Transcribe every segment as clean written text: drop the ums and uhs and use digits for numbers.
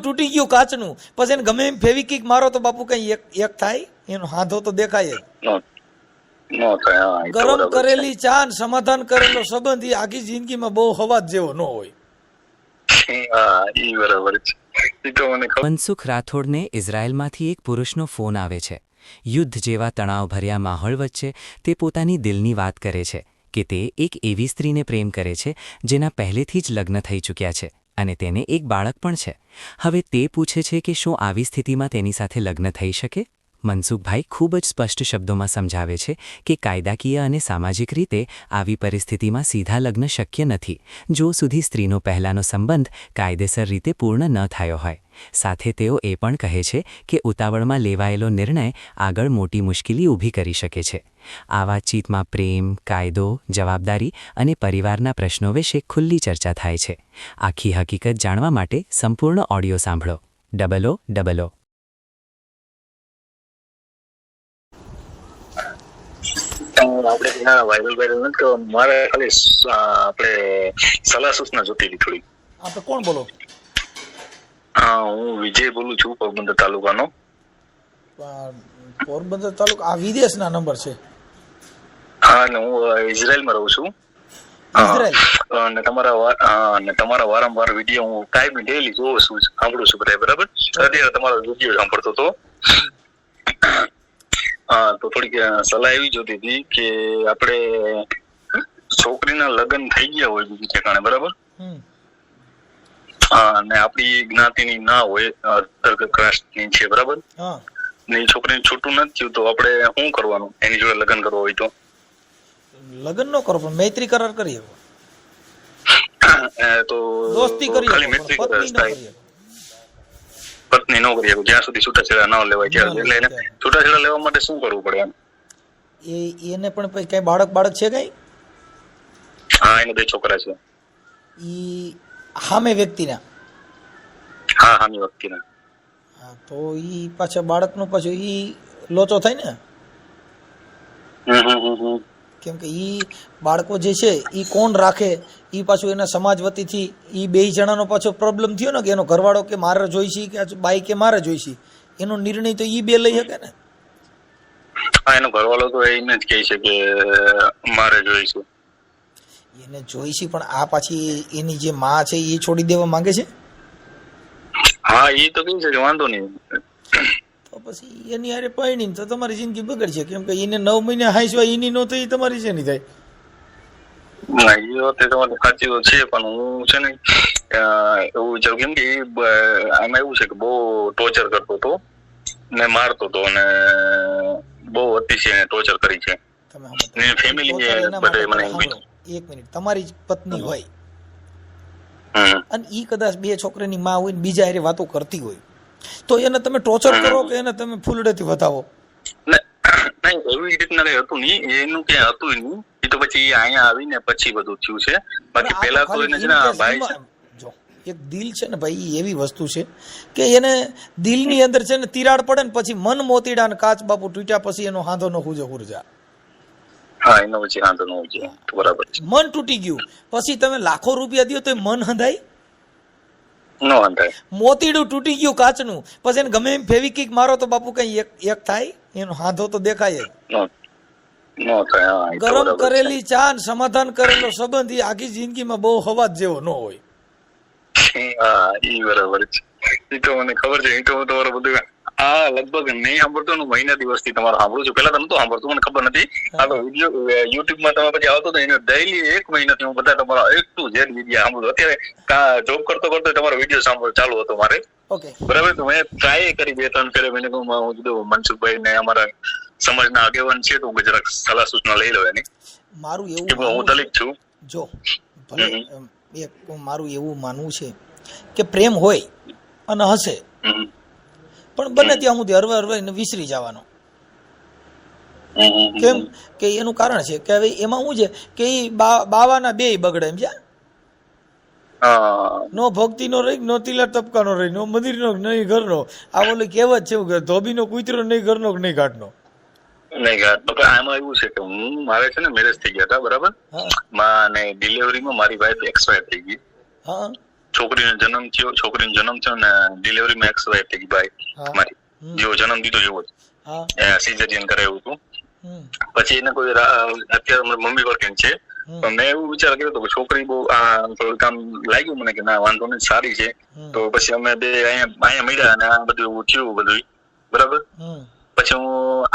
તૂટી ગયું કાચનું, પછી એને ગમે એમ ફેવિકિક મારો તો બાપુ કઈ એક થાય? એનો હાથો તો દેખાય જ. ગરમ કરેલી ચા ને સમાધાન કરેલો સંબંધ એ આખી જિંદગીમાં બહુ હવા જેવો ન હોય. મનસુખ રાઠોડને ઇઝરાયલમાંથી એક પુરુષનો ફોન આવે છે. યુદ્ધ જેવા તણાવભર્યા માહોલ વચ્ચે તે પોતાની દિલની વાત કરે છે કે તે એક એવી સ્ત્રીને પ્રેમ કરે છે જેના પહેલેથી જ લગ્ન થઈ ચૂક્યા છે અને તેને એક બાળક પણ છે. હવે તે પૂછે છે કે શું આવી સ્થિતિમાં તેની સાથે લગ્ન થઈ શકે? મનસુખભાઈ ખૂબ જ સ્પષ્ટ શબ્દોમાં સમજાવે છે કે કાયદાકીય અને સામાજિક રીતે આવી પરિસ્થિતિમાં સીધા લગ્ન શક્ય નથી જો સુધી સ્ત્રીનો પહેલાંનો સંબંધ કાયદેસર રીતે પૂર્ણ ન થયો હોય. સાથે તેઓ એ પણ કહે છે કે ઉતાવળમાં લેવાયેલો નિર્ણય આગળ મોટી મુશ્કેલી ઊભી કરી શકે છે. આ વાતચીતમાં પ્રેમ, કાયદો, જવાબદારી અને પરિવારના પ્રશ્નો વિશે ખુલ્લી ચર્ચા થાય છે. આખી હકીકત જાણવા માટે સંપૂર્ણ ઓડિયો સાંભળો. 0000. આપણે ત્યાં વાયરલ નથી તો મારે ખાલી આપણે સલાહ સૂચના જોતી હતી થોડી. આપણે કોણ બોલો? હું વિજય બોલું છું, પોરબંદર તાલુકાનો. પોરબંદર તાલુકા આ વિદેશના નંબર છે? હા, અને હું ઇઝરાયલમાં રહું છું. અને તમારા વારંવાર વિડીયો હું કાયમી ડેલી જોઉં છું, સાંભળું છું બધા, બરાબર? અત્યારે તમારો વિડીયો સાંભળતો હતો. તો થોડીક સલાહ એવી જોતી હતી કે આપણે છોકરીના લગ્ન થઈ ગયા હોય બીજી ઠેકાણે, બરાબર, અને આપણી જ્ઞાતિની ના હોય, અધર કાસ્ટની છે, બરાબર, ને એ છોકરીને છૂટું નથી થયું તો આપણે શું કરવાનું? એની જોડે લગ્ન કરવું હોય તો લગ્ન ન કરો, પણ મૈત્રી કરાર કરીએ તો દોસ્તી કરીએ, ખાલી મૈત્રી કરાર થાય. પત્ની નો કરી જ્યાં સુધી છૂટાછેડા ન લેવાય ત્યારે. એટલે એને છૂટાછેડા લેવા માટે શું કરવું પડે? એને પણ કઈ બાળક છે કઈ? હા, એને 2 છોકરા છે. ઈ સામે વ્યક્તિના? હા, સામે વ્યક્તિના. હા, તો ઈ પાછા બાળકનો પાછો ઈ લોચો થાય ને. કેમ કે ઈ બાળકો જે છે ઈ કોણ રાખે? ઈ પાછું એના સમાજ વતીથી ઈ 2 જણાનો પાછો પ્રોબ્લેમ થયો ને કે એનો ઘરવાળો કે મારે જોઈશી કે બાઈ કે મારે જોઈશી, એનો નિર્ણય તો ઈ 2 લઈ શકે ને. હા, એનો ઘરવાળો તો એને જ કહે છે કે મારે જોઈશું. એને જોઈશી, પણ આ પાછી એની જે માં છે એ છોડી દેવા માંગે છે. હા, એ તો કહે છે કે વાંધો નહીં. તો પછી એની હારે પરણીને તો તમારી જિંદગી બગડશે. કેમ કે એને 9 મહિના હાઈસવા એની નો થઈ, તમારી છે નહીં થાય. ના, એ વાત તમારી સાચી છે, પણ હું છે ને એવું વિચારું, કેમ કે આમાં એવું છે કે બહુ ટોર્ચર કરતો હતો ને મારતો હતો અને બહુ અતિશય ટોર્ચર કરી છે. ફેમિલી બધા મને એક મિનિટ, તમારી જ પત્ની હોય અને ઈ કદાચ 2 છોકરાની માં હોય ને બીજા હારે વાતો કરતી હોય તો એને તમે ટોર્ચર કરો કે એને તમે ફૂલડેથી વધાવો? નહીં, એવી રીતના કઈ હતું નહીં, એનું ક્યાં હતું નહીં. એ તો પછી અહીંયા આવીને પછી બધું થયું છે. બાકી પેલા તો એને છે ને ભાઈ છે, જો એક દિલ છે ને ભાઈ, એવી વસ્તુ છે કે એને દિલની અંદર છે ને તિરાડ પડે ને પછી મન મોતીડા ને કાચ બાપુ તૂટ્યા પછી એનો હાંધો નો હુજે હુરજા. હા, એનો પછી હાંધો નો હુજે, બરાબર. મન તૂટી ગયું પછી તમે લાખો રૂપિયા દો તો મન હંધાય? નો હંધાય. મોતીડું તૂટી ગયું કાચનું, પછી એને ગમે એમ ફેવિકિક મારો તો બાપુ કઈ એક થાય? એનો હાંધો તો દેખાય જ. ગરમ કરેલી ચા ને સમાધાન કરેલો સંબંધ એ આખી જિંદગીમાં બહુ હવા જેવો ન હોય. હા, એ બરાબર છે. એ તો મને ખબર છે. એ તો તમારું બધું લગભગ નહીં સાંભળતો, મહિના દિવસથી તમારું સાંભળું છું. પેલા તો નતું સાંભળતું, મને ખબર નથી. આ તો વિડીયો યુટ્યુબમાં તમે પછી આવતો હતો, એને ડેઈલી 1 મહિનાથી હું બધા તમારા A to Z વિડીયો સાંભળું. અત્યારે જોબ કરતો તમારો વિડીયો સાંભળો ચાલુ હતો મારે, બરાબર. તો મેં ટ્રાય કરી 2-3 ફેરે. મેં કીધું મનસુખભાઈ ને અમારા સમાજના આગેવાન છે તો જરાક સલાહ સૂચના લઈ લો એની. મારું એવું, હું દલિત છું. જો ભલે મારું એવું માનવું છે કે પ્રેમ હોય અને હશે, પણ બને ત્યાં સુધી હરવા વિસરી જવાનો. કેમ કે એનું કારણ છે કે હવે એમાં શું છે કે એ બાવાના 2 બગડે એમ છે. નો ભક્તિ નો રહી, નો તિલા તપકા નો રહી, નો મંદિર નો નહીં ઘરનો. આ બોલે કહેવત છે કે ધોબી નો કૂતરો નહીં ઘરનો નહીં ઘાટનો. નહીં ઘાટ. આમાં એવું છે કે મારે છે ને મેરેજ થઈ ગયા હતા, બરાબર. અને ડિલિવરીમાં મારી વાઈફ એક્સપાયર થઈ ગઈ. છોકરીનો જન્મ થયો ને ડિલિવરીમાં એક્સપાયર થઈ ગઈ બાઈ હા. મારી, જેવો જન્મ દીધો એવો જ હા સિઝેરિયન કરાવ્યું હતું. હમ પછી એને કોઈ અત્યારે મારી મમ્મી વર્કિંગ છે, તો મેં એવું વિચાર કર્યો હતો કે છોકરી બહુ થોડું કામ લાગ્યું મને કે ના વાંધો નહીં સારી છે. તો પછી અમે બે અહીંયા મળ્યા અને આ બધું એવું થયું બધું બરાબર. હમ પછી હું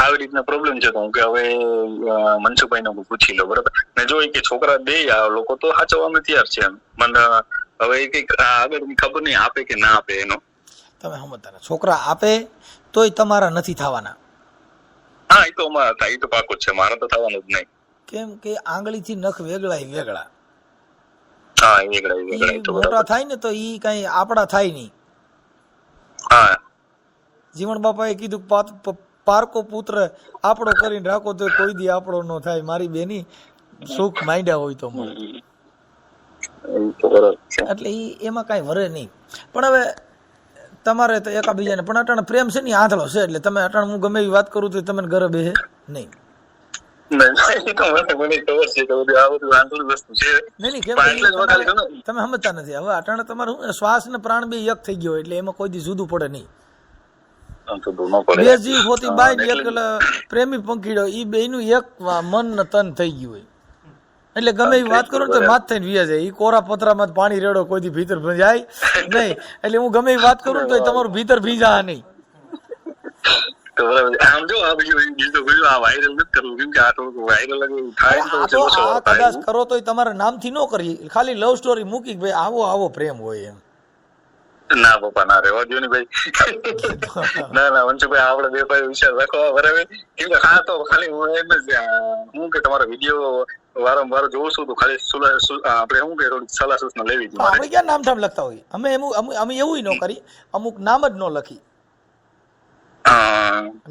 આવી રીતના પ્રોબ્લેમ છે તો હું કે હવે મનસુખભાઈ ને પૂછી લો બરાબર. ને જો કે છોકરા બે લોકો તો સાચવવામાં તૈયાર છે એમ, મને હવે કઈક આગળ ખબર નહીં આપે કે ના આપે એનો. તમે સમજતા છોકરા આપે તોય તમારા નથી થવાના. હા એ તો થાય, એ તો પાકો જ છે, મારા તો થવાનું જ નહીં. કેમ કે આંગળીથી નખ વેગળા હા વેગળા તો મોટા થાય ને તો ઈ કઈ આપડા થાય નહીં. હા જીવણ બાપાએ કીધું પારકો પુત્ર આપણો કરીને રાખો તો કોઈ દી આપણો ન થાય. મારી બેની સુખ માંડ્યા હોય તો મળે. એટલે ઈ એમાં કઈ વરે નહીં. પણ હવે તમારે તો એકાબીજાને પણ અટાણે પ્રેમ છે ને આંધળો છે, એટલે તમે અટાણે હું ગમે એવી વાત કરું તો તમે ઘરે બેહે નહીં. તમે સમજતા નથી. હવે અટાણે તમારું શ્વાસ ને પ્રાણ બે એક થઈ ગયો એટલે એમાં કોઈ દી જુદું પડે નહીં. બે જીવ હોતી બાઈ એક પ્રેમી પંખીડો ઈ બે નું એક મન ને તન થઈ ગયું હોય એટલે ગમે એવી વાત કરું તો માથ થઈને વ્યા જાય. ઈ કોરા પથરામાં પાણી રેડો કોઈ દી ભીતર જાય નહીં. એટલે હું ગમે એવી વાત કરું તો તમારું ભીતર ભીજા નહીં. કદાચ કરો તો તમારા નામથી ન કરી, ખાલી લવ સ્ટોરી મૂકી ભાઈ આવો પ્રેમ હોય એમ. ના પપ્પા ના રેવા દો ને ભાઈ. ના વંશુભાઈ આપડે બે ભાઈ વિચાર રાખો બરાબર. કેમ કે હા તો ખાલી હું એમ જ હું કે તમારા વિડીયો વારંવાર જોઉં છું તો ખાલી આપણે શું કે થોડી સલાહ સૂચના લેવી હતી. આપણે ક્યાં નામ ઠામ લખતા હોય, અમે એવું ન કરી, અમુક નામ જ ન લખી,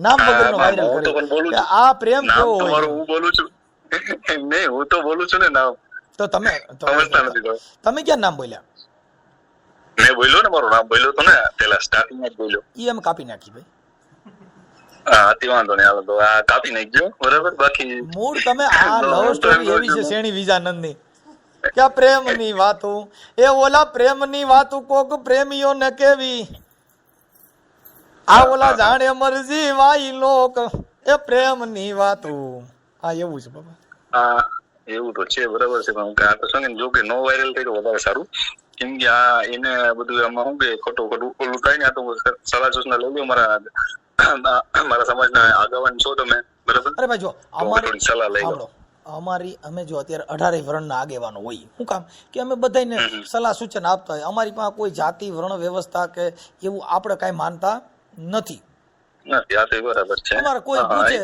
નામ વગરનો વાયરલ કરી આ પ્રેમ કેવો હોય. હું બોલું છું નહીં, હું તો બોલું છું ને નામ. તો તમે ક્યાં નામ બોલ્યા? મેં બોલ્યો ને, મારું નામ બોલ્યો તો ને પેલા સ્ટાર્ટિંગ માં જ બોલ્યો. ઈ અમે કાપી નાખી ભાઈ. હા તે વાંધો નહીં, હાલો તો આ કાપી નાખજો બરાબર. બાકી મૂળ તમે આ લવ સ્ટોરી એવી છે શેણી વિજાનંદ ની કે પ્રેમ ની વાતો એ ઓલા પ્રેમ ની વાતો કોક પ્રેમીઓ ને કેવી, આ ઓલા જાણે મરજી વાઈ લોક એ પ્રેમ ની વાતો. હા એવું છે બાબા. હા એવું તો છે બરાબર છે, પણ આ તો શું જો કે નો વાયરલ થઈ તો વધારે સારું. કેમ કે આ એને બધું એમાં શું કે ખોટું ઓલું થાય ને. આ તો સલાહ સૂચના લઈ લો મારા સમાજના આગેવાન છો તમે બરાબર. અરે ભાઈ જો અમારી સલાહ લઈ લો. અમે જો અત્યારે 18 વર્ણના આગેવાનો હોય, શું કામ કે અમે બધાને સલાહ સૂચન આપતા હોય. અમારી પાસે કોઈ જાતિ વર્ણ વ્યવસ્થા કે એવું આપણે કઈ માનતા નથી. અમારે કોઈ પૂછે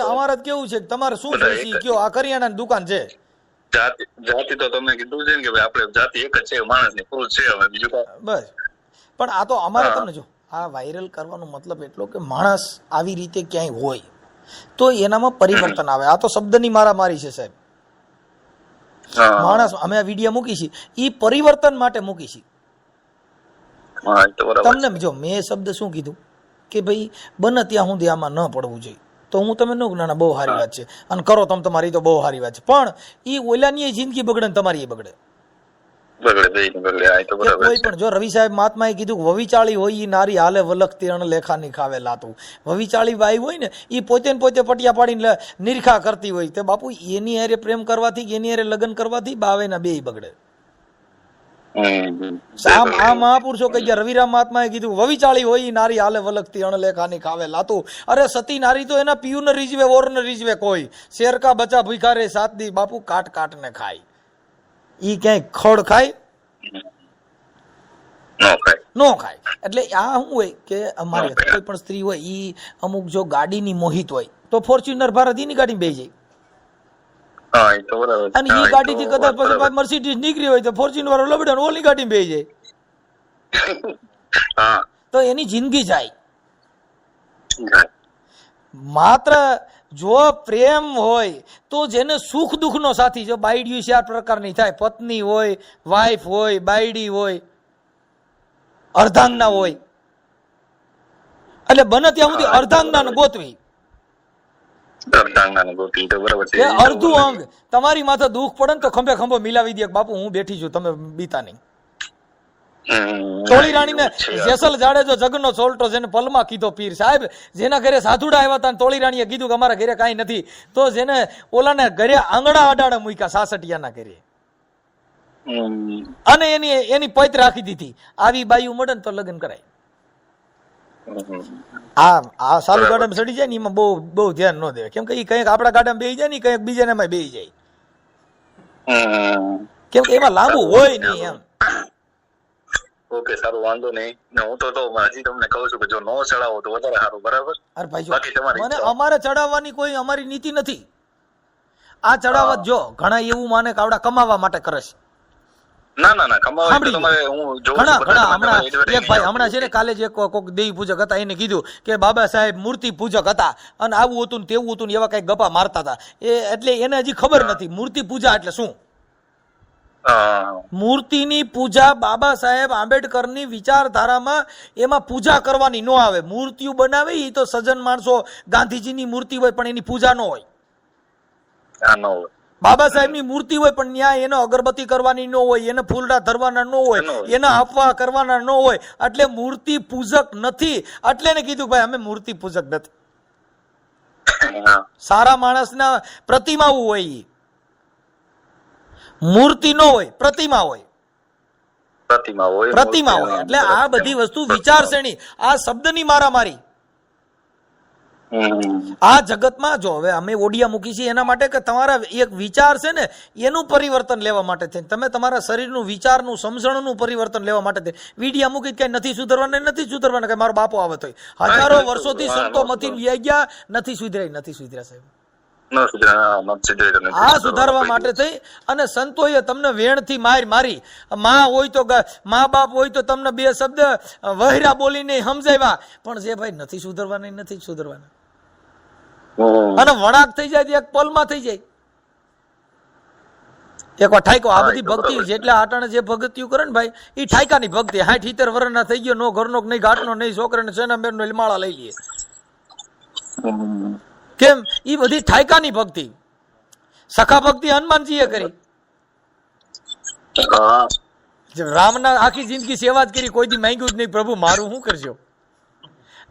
અમારે કેવું છે તમારે શું જોઈએ કયો, આ કરિયાણાની દુકાન છે. જાતિ તો તમે કીધું છે કે આપણે જાતિ એક જ છે, માણસની પુરુષ છે, હવે બીજું બસ. પણ આ તો અમારે તમને જો આ વાયરલ કરવાનો મતલબ એટલો કે માણસ આવી રીતે ક્યાંય હોય તો એનામાં પરિવર્તન આવે. આ તો શબ્દની મારામારી છે સાહેબ. માણસ અમે આ વિડીયો મૂકી છે ઈ પરિવર્તન માટે મૂકી છે. તમને જો મેં શબ્દ શું કીધું કે ભાઈ બને ત્યાં સુધી આમાં ન પડવું જોઈએ, તો હું તમે નો ના બહુ સારી વાત છે અને કરો તમે તમારી તો બહુ સારી વાત છે. પણ ઈ ઓલાની જિંદગી બગડે ને તમારી એ બગડે. કોઈ પણ જો રવિ સાહેબ મહાત્માએ કીધું વવિચાળી હોય ઈ નારી હાલે વલખ તેણ લેખાની ખાવે લાતું. વવિચાળી બાઈ હોય ને ઈ પોતે પટિયા પાડીને નિરખા કરતી હોય તે બાપુ એની હારે પ્રેમ કરવાથી એની હારે લગ્ન કરવાથી બાવેના બે બગડે. આ મહાપુરુષો કહી ગયા. રવિરામ મહાત્માએ કીધું વવિચાળી હોય ઈ નારી હાલે વલખ તેણ લેખાની ખાવે લાતું. અરે સતી નારી તો એના પિયુ ને રીઝવે ઓર ને રીઝવે કોઈ, શેર કા બચા ભૂખા રે સાત દી બાપુ કાટ ને ખાય. ઈ ક્યાંય ખડ ખાય નો ખાય. એટલે આ શું હોય કે અમારી કોઈ પણ સ્ત્રી હોય ઈ અમુક જો ગાડીની મોહિત હોય તો ફોર્ચ્યુનર ભારત એની ગાડી બેસી જાય. અને ઈ ગાડી થી કદાચ પછી મર્સિડીઝ નીકળી હોય તો ફોર્ચ્યુનર વાળો લબડે ઓલી ગાડી બેસી જાય. તો એની જિંદગી જાય. માત્ર જો પ્રેમ હોય તો જેને સુખ દુઃખ નો સાથી, જો બાયડીયું 4 પ્રકારની થાય, પત્ની હોય, વાઈફ હોય, બાયડી હોય, અર્ધાંગના હોય. એટલે બને ત્યાં સુધી અર્ધાંગના ગોતવી. અડધું અંગ તમારી માથે દુઃખ પડે ને તો ખંભે ખંભો મિલાવી દે બાપુ હું બેઠી છું તમે બીતા નહીં. ટોળી રાણીને જેસલ જાડેજો જગનો સોલ્ટો જેને પલમાં કીધો પીર સાહેબ, જેના ઘરે સાધુડા આવ્યા હતા ટોળી રાણીએ કીધું કે અમારા ઘરે કાંઈ નથી, તો જેને ઓલાને ઘરે આંગણા અડાડા મૂક્યા સાસટિયાના ઘરે, અને એની પૈત રાખી દીધી. આવી બાયું મળે ને તો લગ્ન કરાય. આ સાલુ ગાડામાં ચડી જાય ને એમાં બહુ ધ્યાન ન દેવાય, કેમ કે એ કંઈક આપણા ગાડામાં બેસી જાય ને કંઈક બીજાનામાં બેસી જાય, કેમ કે એમાં લાંબુ હોય નહીં એમ. ઓકે, સારું, વાંધો નહીં. હું તો હજી તમને કહું છું કે જો નો ચડાવો તો વધારે સારું, બરાબર? અરે ભાઈ મને અમારે ચડાવવાની કોઈ અમારી નીતિ નથી. આ ચડાવત જો ઘણા એવું માને કે આવડા કમાવા માટે કરે છે. ના કમાવા તમારે હું જોઉં છું ઘણા હમણાં એક ભાઈ હમણાં છે ને કાલે જ કોઈક દેવી પૂજક હતા, એને કીધું કે બાબા સાહેબ મૂર્તિ પૂજક હતા અને આવું હતું ને તેવું હતું ને એવા કઈ ગપ્પા મારતા હતા. એટલે એને હજી ખબર નથી મૂર્તિ પૂજા એટલે શું. મૂર્તિની પૂજા બાબા સાહેબ આંબેડકરની વિચારધારામાં એમાં પૂજા કરવાની ન આવે. મૂર્તિઓ બનાવે એ તો સજ્જન માણસો, ગાંધીજીની મૂર્તિ હોય પણ એની પૂજા ન હોય. બાબા સાહેબની મૂર્તિ હોય પણ ત્યાં એને અગરબત્તી કરવાની ન હોય, એને ફૂલડા ધરવાના ન હોય, એના આપવા કરવાના ન હોય, એટલે મૂર્તિ પૂજક નથી. એટલે એને કીધું ભાઈ અમે મૂર્તિ પૂજક નથી. સારા માણસના પ્રતિમાઓ હોય, મૂર્તિ ન હોય, પ્રતિમા હોય. એટલે આ બધી વસ્તુ વિચારસરણી, આ શબ્દની મારામારી આ જગતમાં. જો હવે અમે ઓડિયા મૂકી છીએ એના માટે કે તમારા એક વિચાર છે ને એનું પરિવર્તન લેવા માટે થઈને, તમે તમારા શરીરનું વિચારનું સમજણનું પરિવર્તન લેવા માટે વિડિયા મૂકી કઈ નથી સુધરવાના, કઈ મારો બાપો આવે તો હજારો વર્ષોથી સંતો મથી લઈ ગયા, નથી સુધર્યા સાહેબ. આ સુધારવા માટે થઈ અને સંતોએ તમને વેણથી મારી માં હોય તો મા બાપ હોય તો તમને બે શબ્દ વહેરા બોલીને સમજાવ્યા, પણ જે ભાઈ નથી સુધરવાના અને વળાક થઈ જાય એક પલમાં થઈ જાય. એક વાર ઠાઈકો. આ બધી ભક્તિ જેટલા આટાણે જે ભક્તિઓ કરે ને ભાઈ એ ઠાઈકાની ભક્તિ. 60-70 વર્ષના થઈ ગયો, નો ઘરનો નહીં ઘાટનો નહીં છોકરાને સેના બેન નો માળા લઈ લઈએ. કેમ? એ બધી ઠાઈકાની ભક્તિ. સખા ભક્તિ હનુમાનજીએ કરી, રામના આખી જિંદગી સેવા જ કરી, કોઈ દી માંગ્યું જ નહીં પ્રભુ મારું શું કરજો,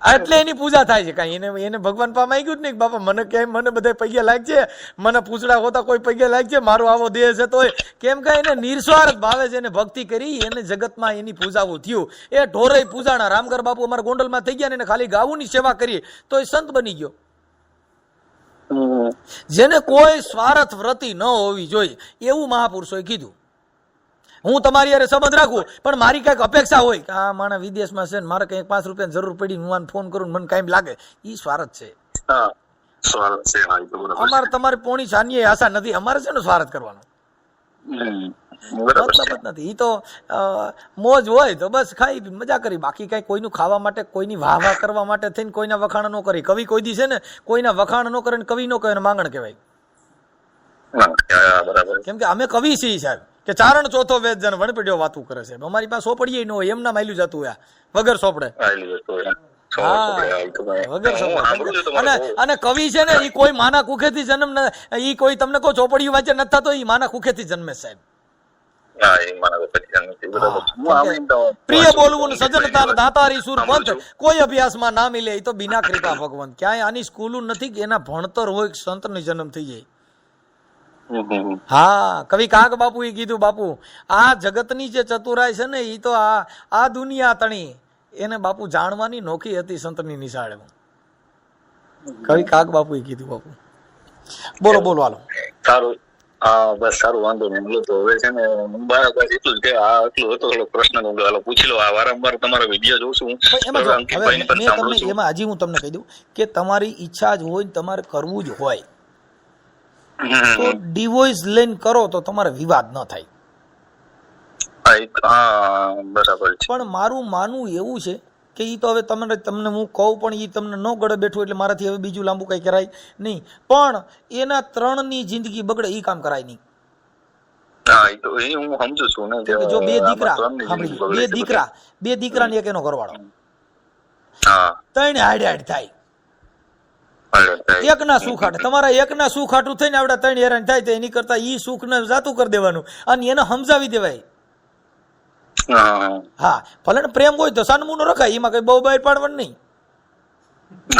એટલે એની પૂજા થાય છે. કઈ એને ભગવાન પા માંગ્યું જ નહીં બાપા મને કેમ, મને બધા પૈયા લાગશે, મને પૂછડા હોતા કોઈ પૈયા લાગશે, મારો આવો દેહ છે તો કેમ કે એને નિર્સ્વાર્થ ભાવે છે, એને ભક્તિ કરી, એને જગતમાં એની પૂજાવું થયું. એ ઢોરે પૂજાણા રામગર બાપુ અમારા ગોંડલમાં થઈ ગયા ને એને ખાલી ગાવુંની સેવા કરી તો એ સંત બની ગયો. જેને કોઈ સ્વાર્થ વ્રતિ ન હોવી જોઈએ એવું મહાપુરુષોએ કીધું. હું તમારી યારે સંબંધ રાખું પણ મારી કઈક અપેક્ષા હોય કે આ માણસ વિદેશમાં છે ને મારે કઈક 5 રૂપિયાની જરૂર પડી, હું આને ફોન કરું મને કાંઈ લાગે, એ સ્વાર્થ છે. અમારે તમારી પોણી છાનીએ આશા નથી, અમારે છે ને સ્વાર્થ કરવાનો મતલબ જ નથી. એ તો મોજ હોય તો બસ ખાઈ મજા કરી, બાકી કઈ કોઈનું ખાવા માટે, કોઈની વાહ કરવા માટે થઈને કોઈના વખાણ ન કરી. કવિ કોઈ દી છે ને કોઈના વખાણ ન કરે ને કવિ નો કહે માંગણ કહેવાય. કેમ કે અમે કવિ છીએ સાહેબ, કે ચારણ ચોથો વેદ જન વણપીડ્યો વાતું કરે છે. અમારી પાસે સોપડીએ ન હોય, એમના માયલું જતું હોય વગર સોપડે. અને કવિ છે ને એ કોઈ માના કુખેથી જન્મ, એ કોઈ તમને કોઈ ચોપડીયું વાંચે નથી થતો, એ માના કુખેથી જન્મે સાહેબ. પ્રિય બોલવું સજનતા દાતારી સુર પંથ કોઈ અભ્યાસમાં ના મિલે, એ તો બિના કૃપા ભગવંત. ક્યાંય આની સ્કૂલો નથી કે એના ભણતર હોય સંત નો જન્મ થઈ જાય. હા, કવિ કાગ બાપુ એ કીધું, બાપુ આ જગતની જે ચતુરાઈ છે ને એ તો આ દુનિયા તણી એને બાપુ જાણવાની નોખી હતી સંતની નિશાળે. કવિ કાગ બાપુ એ કીધું. બાપુ બોલો હાલો. સારું, બસ સારું, વાંધો નહીં. તો હવે છે ને બસ એટલું જ કે આ એટલું હતો થોડો પ્રશ્ન પૂછી લો. આ વારંવાર તમારો વિડીયો જોઉં છું. એમાં હજી હું તમને કહી દઉં કે તમારી ઈચ્છા જ હોય, તમારે કરવું જ હોય તો ડિવોર્સ લઈને કરો તો તમારે વિવાદ ન થાય. પણ મારું માનવું એવું છે કે ઈ તો હવે તમને હું કહું પણ ઈ તમને ન ગળે બેઠું એટલે મારાથી હવે બીજું લાંબુ કઈ કરાય નહીં. પણ એના 3ની જિંદગી બગડે ઈ કામ કરાય નહીં. જો બે દીકરા ને એક એનો ઘરવાળો, 3 હાડ થાય, એકના સુખ હાટે તમારા એકના સુખ હાટું થઈને આવડા 3 હેરાન થાય તો એની કરતા ઈ સુખ ને જાતું કરી દેવાનું અને એને સમજાવી દેવાય. હા હા ભલે ને પ્રેમ હોય તો સાનમુનો રખાય, એમાં કઈ બહુ બહાર પાડવાનું નહીં.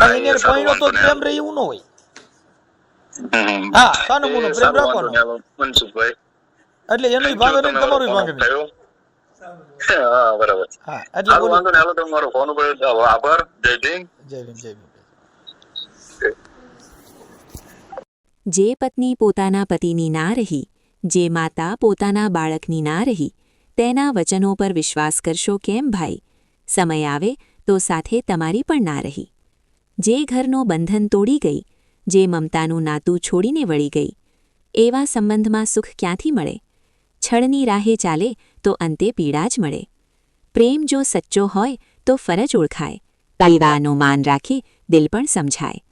હા, એ એને સારું, પૈણો તો વાંધો નહીં. પ્રેમ રહે એવું ન હોય. હમ. હા સાનમુનો એ પ્રેમ સારું, વાંધો રાખવાનો, નહીં. હાલો, મનસુખભાઈ એટલે એનું જો ભાંગે તમે નહીં, મારો તમારું ફોન ભાંગે નહીં. ઉઠાવ્યો. હા બરાબર. હા એટલે સારું, બોલો. વાંધો નહીં. હાલો, તમે મારો ફોન ઉપાડ્યો. આભાર. જય ભીમ. જય ભીમ, જય ભીમ. જે પત્ની પોતાના પતિની ના રહી, જે માતા પોતાના બાળકની ના રહી, તેના વચનો પર વિશ્વાસ કરશો કેમ ભાઈ? સમય આવે તો સાથે તમારી પણ ના રહી. જે ઘરનો બંધન તોડી ગઈ, જે મમતાનું નાતું છોડીને વળી ગઈ, એવા સંબંધમાં સુખ ક્યાંથી મળે? છળની રાહે ચાલે તો અંતે પીડા જ મળે. પ્રેમ જો સચ્ચો હોય તો ફરજ ઓળખાય, પરિવારનું માન રાખે, દિલ પણ સમજાય.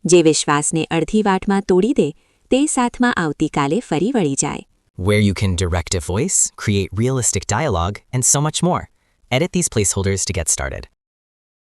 જે વિશ્વાસને અડધી વાટમાં તોડી દે, તે સાથમાં આવતીકાલે ફરી વળી જાય. where you can direct a voice, create realistic dialogue, and so much more. Edit these placeholders to get started.